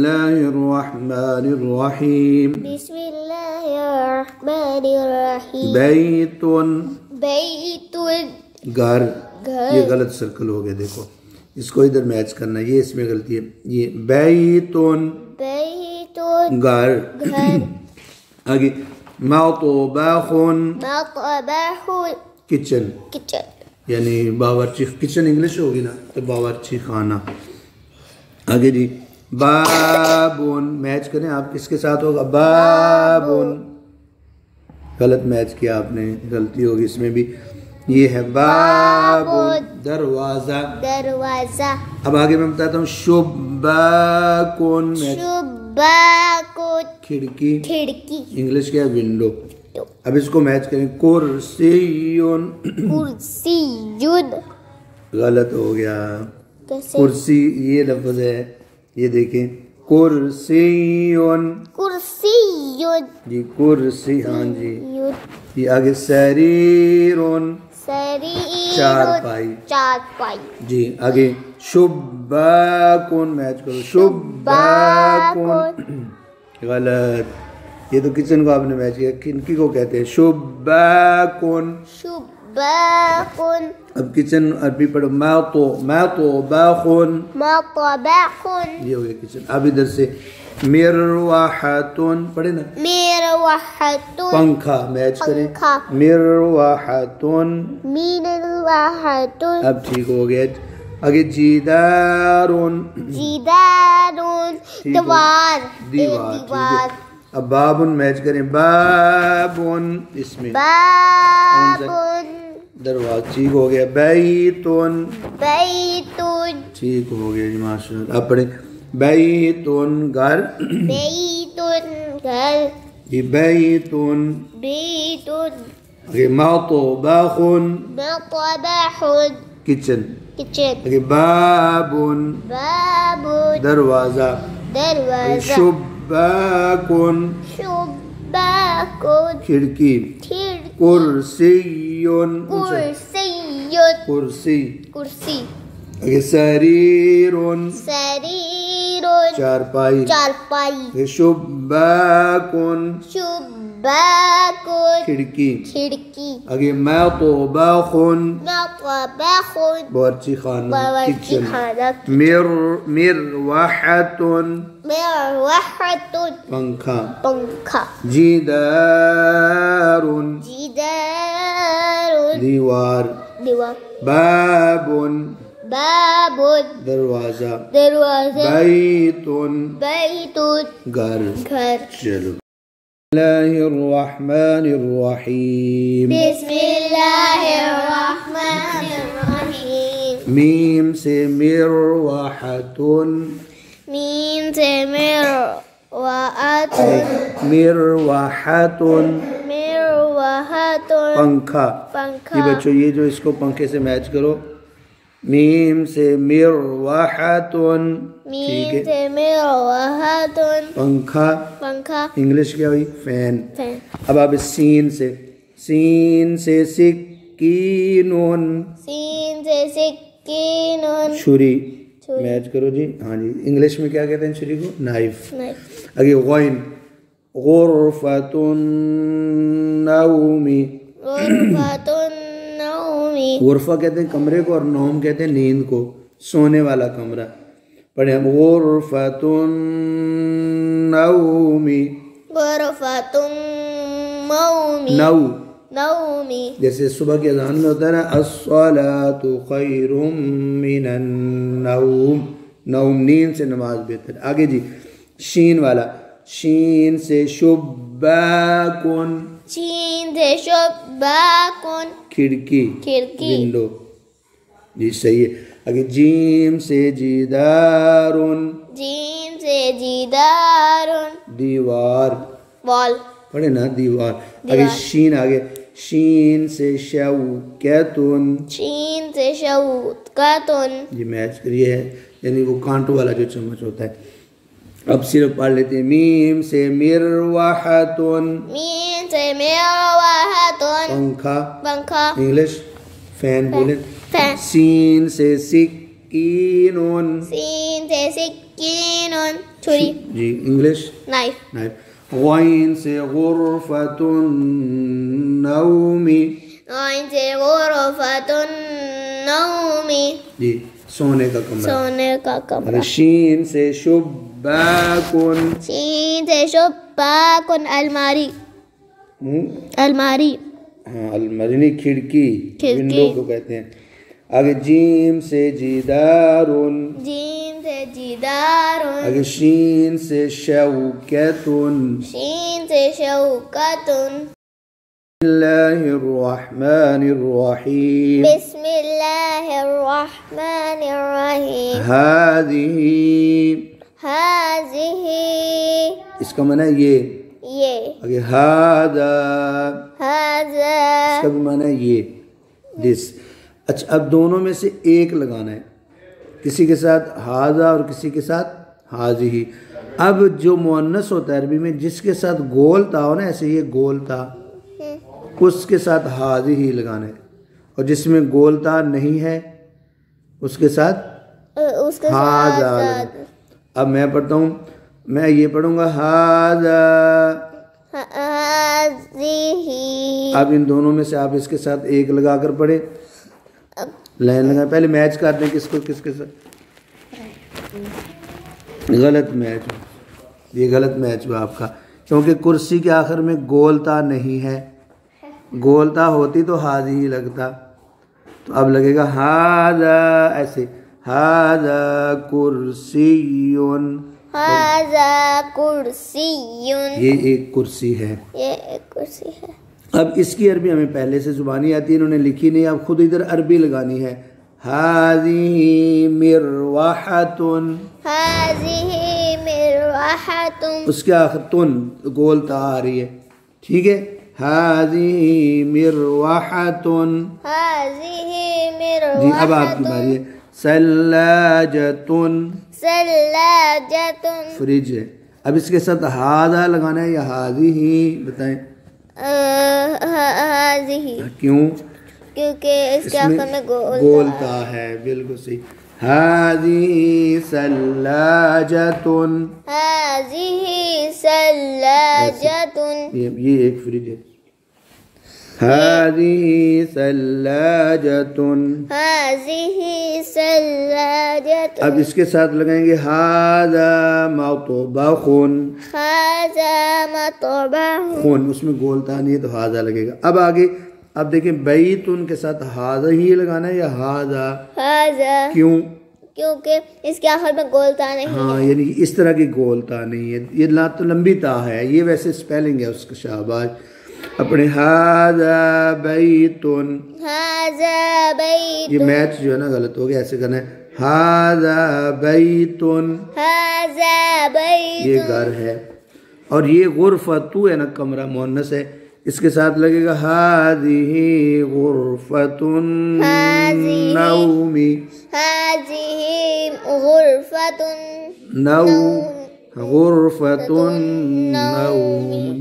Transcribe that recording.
اللہ الرحمن الرحیم بسم اللہ الرحمن الرحیم بیت گھر، یہ غلط سرکل ہو گیا، دیکھو اس کو ادھر میچ کرنا ہے، یہ اس میں غلطی ہے، یہ بیت گھر، آگے مطبخ کچن، یعنی باورچی، کچن انگلش ہوگی نا تو باورچی خانہ۔ آگے جی بابون، میچ کریں آپ کس کے ساتھ ہوگا، بابون، غلط میچ کیا آپ نے، غلطی ہوگی اس میں بھی، یہ ہے بابون دروازہ۔ اب آگے میں بتاتا ہوں شباکون، کھڑکی، انگلش کیا ہے ونڈو۔ اب اس کو میچ کریں کرسیون، غلط ہو گیا، کرسی یہ لفظ ہے، یہ دیکھیں کرسیون، جی کرسی، ہاں جی، یہ آگے سریرون، چارپائی، جی آگے شباکون، میچ کرو شباکون، غلط، یہ تو کچن کو آپ نے میچ کیا، کنکی کو کہتے ہیں شباکون۔ اب کچن عربی پڑھو مطبخون، یہ ہو گیا کچن۔ اب ادھر سے مروحتون پڑھے نا، پنکھا، میچ کریں مروحتون، اب ٹھیک ہو گیا۔ آگے جیدارون، دیوار۔ اب بابن میچ کریں بابن، اس میں دروازہ، ٹھیک ہو گیا۔ بیتون، ٹھیک ہو گیا جی ماشاء اللہ۔ اب پڑھیں بیتون گھر، جی بیتون، آگے مطبخون، کچن، آگے بابن دروازہ، شباکون کھڑکی، کرسیون کرسی، آگے سریرون چارپائی، شباکون کھڑکی، آگے مطبخون باورچی خانہ، کچن، مروحتون پنکھا، جیدارون دیوار، بابن دروازہ، بیتون گھر۔ چلو، بسم اللہ الرحمن الرحیم، بسم اللہ الرحمن الرحیم، میم سے مروحتون، مروحتون پنکھا، یہ بچوں یہ جو اس کو پنکھے سے میچ کرو، میم سے مروحتون، ٹھیک ہے، پنکھا، انگلش کیا ہوئی، فین۔ اب آپ سین سے سکینون، چھری، میچ کرو جی، ہاں جی، انگلش میں کیا کہتے ہیں چھری کو، نائف۔ آگے غین، غرفتن نومی، غرفہ کہتے ہیں کمرے کو، اور نوم کہتے ہیں نیند کو، سونے والا کمرہ۔ پڑھیں ہم غرفتن نومی، نومی، جیسے صبح کی اذان میں ہوتا ہے نا الصلاۃ خیر من النوم، نوم نیند سے نماز بہتر۔ آگے جی شین والا، شین سے شباکن، کھڑکی، ونڈو، جی صحیح ہے۔ آگے جیم سے جیدارن، دیوار، پڑھے نا دیوار۔ آگے شین، آگے شین سے شوکتن، جی میچ کریے ہے، یعنی وہ کانٹوں والا جو چمچ ہوتا ہے۔ اب صرف پڑھ لیتے ہیں میم سے مروحتن، پنکھا، انگلش فین بولیں۔ سین سے سکینون، سکینن چھری. جی انگلش نائف. نائف. غین سے غرفۃ النوم. غین سے غرفۃ النوم. جی سونے کا کمرہ. سونے کا کمرہ. شین سے شباکن. شین سے شباکن الماری. الماری. ہاں الماری نہیں کھڑکی. کھڑکی. ونڈو کو کہتے ہیں. آگے جیم سے جدارن. جیم سے جدارن. آگے شین سے شوکتن. شین سے شوکتن. بسم اللہ الرحمن الرحیم. بسم اللہ الرحمن الرحیم. ہذہ. ہذہ. اس کا معنی ہے یہ. آگے ہذا. ہذا. اس کا بھی معنی ہے یہ. دس. اچھا اب دونوں میں سے ایک لگانا ہے. کسی کے ساتھ ہذا اور کسی کے ساتھ ہذہ. اب جو مؤنث ہوتا ہے عربی میں جس کے ساتھ گول تا ہو نا ایسے یہ گول تا اس کے ساتھ ہذہ ہی لگانا ہے. اور جس میں گول تا نہیں ہے اس کے ساتھ ہذا. اب میں پڑھتا ہوں. میں یہ پڑھوں گا ہذا. اب ان دونوں میں سے آپ اس کے ساتھ ایک لگا کر پڑھیں. لائن لگائیں. پہلے میچ کر دیں کس کو کس کے ساتھ. غلط میچ. یہ غلط میچ ہوا آپ کا کیونکہ کرسی کے آخر میں گولتا نہیں ہے. گولتا ہوتی تو ہذہ ہی لگتا. تو اب لگے گا ہذا ایسے. ہذا کرسی. ہذا کرسی. یہ ایک کرسی ہے. یہ ایک کرسی ہے. اب اس کی عربی ہمیں پہلے سے زبانی آتی ہے. انہوں نے لکھی نہیں. اب خود ادھر عربی لگانی ہے. هذه مروحة. هذه مروحة. اس کے آخر تن گول تا آ رہی ہے. ٹھیک ہے. هذه مروحة. هذه مروحة. جی اب آپ کی باری ہے. ثلاجة. ثلاجة. فریج ہے. اب اس کے ساتھ هذا لگانا ہے یا هذه بتائیں. هذه. کیوں؟ کیونکہ اس کے آخر میں گولتا ہے. بالکل صحیح. هذه ثلاجة. هذه ثلاجة. یہ ایک فریج ہے. هذه ثلاجة. هذه ثلاجة. اب اس کے ساتھ لگائیں گے هذا مطبخ. هذا مطبخ. خون اس میں گولتا نہیں ہے تو هذا لگے گا. اب آگے اب دیکھیں بیتن کے ساتھ هذا ہی لگانا ہے یا هذا. هذا. کیوں؟ کیونکہ اس کے آخر میں گولتا نہیں ہے. ہاں یعنی اس طرح کی گولتا نہیں ہے. یہ لا تو لمبی تا ہے. یہ ویسے سپیلنگ ہے اس کا. شاباش. اپنے هذا بیتن. هذا بیت. یہ میچ جو ہے نا غلط ہو گیا. ایسے کرنا ہے هذا بیتن. هذا بیت. یہ گھر ہے. اور یہ غرفۃ ہے نا کمرہ مؤنث ہے. اس کے ساتھ لگے گا هذه غرفۃ النوم. هذه غرفة نوم. غرفۃ النوم.